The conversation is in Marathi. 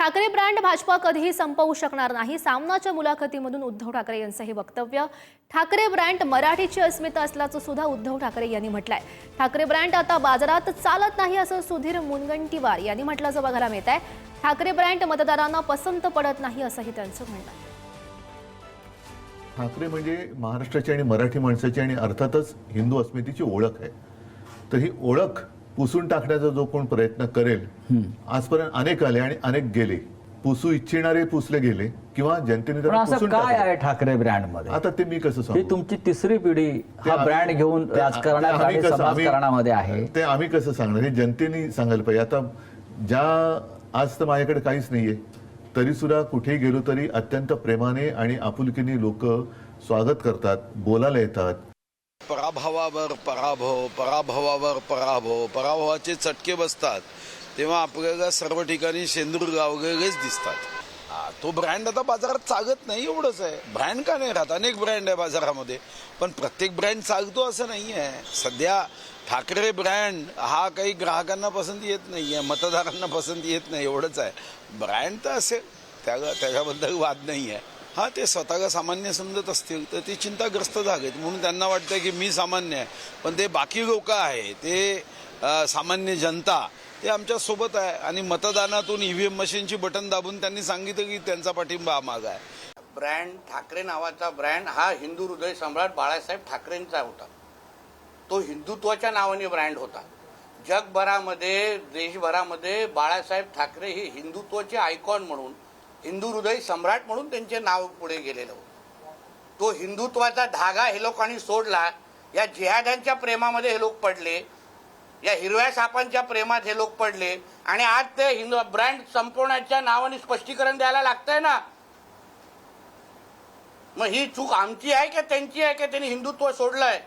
ठाकरे ब्रँड भाजपा कधीही संपवू शकणार नाही. सामनाच्या मुलाखतीमधून उद्धव ठाकरे यांचं हे वक्तव्य. ठाकरे ब्रँड मराठीची अस्मिता असल्याचं सुद्धा उद्धव ठाकरे यांनी म्हटलंय. ठाकरे ब्रँड आता बाजारात चालत नाही असं सुधीर मुनगंटीवार यांनी म्हटल्याचं बघायला मिळत आहे. ठाकरे ब्रँड मतदारांना पसंत पडत नाही असंही त्यांचं म्हणणं आहे. ठाकरे म्हणजे महाराष्ट्राची आणि मराठी माणसाची आणि अर्थातच हिंदू अस्मितेची ओळख आहे. तर ही ओळख पुसून टाकण्याचा जो कोण प्रयत्न करेल, आजपर्यंत अनेक आले आणि अनेक गेले. पुसू इच्छिणारे पुसले गेले किंवा जनतेने त्याला पुसून काय टाकलं. आहे ठाकरे ब्रँड मध्ये? आता ते मी कसं ही सांगू? तुमची तिसरी पिढी हा ब्रँड घेऊन राजकारणात आणि समाजकारणामध्ये आहे. ते आम्ही कसं सांगणार? हे जनतेने सांगायला पाहिजे. आता आज तर माझ्याकडे काहीच नाहीये, तरी सुद्धा कुठेही गेलो तरी अत्यंत प्रेमाने आणि आपुलकीने लोक स्वागत करतात, बोलायला येतात. पराभवावर पराभव, पराभवावर पराभव, पराभवाचे चटके बसतात तेव्हा आपल्याला सर्व ठिकाणी शेंदूर गावगेच दिसतात. तो ब्रँड आता बाजारात चालत नाही एवढंच आहे. ब्रँड का नाही राहत? अनेक ब्रँड आहे बाजारामध्ये, पण प्रत्येक ब्रँड चालतो असं नाही आहे. सध्या ठाकरे ब्रँड हा काही ग्राहकांना पसंती येत नाही आहे, मतदारांना पसंती येत नाही, एवढंच आहे. ब्रँड तर असेल, त्याच्याबद्दल वाद नाही आहे. हा, ते स्वतःला सामान्य समजत असतील तर ते चिंताग्रस्त झालेत, म्हणून त्यांना वाटतं की मी सामान्य आहे, पण ते बाकी लोक आहे, ते सामान्य जनता, ते आमच्या सोबत आहे. आणि मतदानातून ईव्हीएम मशीनची बटन दाबून त्यांनी सांगितलं की त्यांचा पाठिंबा माग आहे. ब्रँड ठाकरे नावाचा ब्रँड हा हिंदू हृदय सम्राट बाळासाहेब ठाकरेंचा होता. तो हिंदुत्वाच्या नावाने ब्रँड होता. जगभरामध्ये, देशभरामध्ये बाळासाहेब ठाकरे हे हिंदुत्वाचे आयकॉन म्हणून, हिंदू हृदय सम्राट म्हणून त्यांचे नाव पुढे गेलेलं होतं. तो हिंदुत्वाचा धागा हे लोकांनी सोडला. या जिहाद्यांच्या प्रेमामध्ये हे लोक पडले, या हिरव्या सापांच्या प्रेमात हे लोक पडले, आणि आज ते हिंदू ब्रँड संपवण्याच्या नावाने स्पष्टीकरण द्यायला लागतंय ना. मग ही चूक आमची आहे की त्यांची आहे की त्यांनी हिंदुत्व सोडलंय?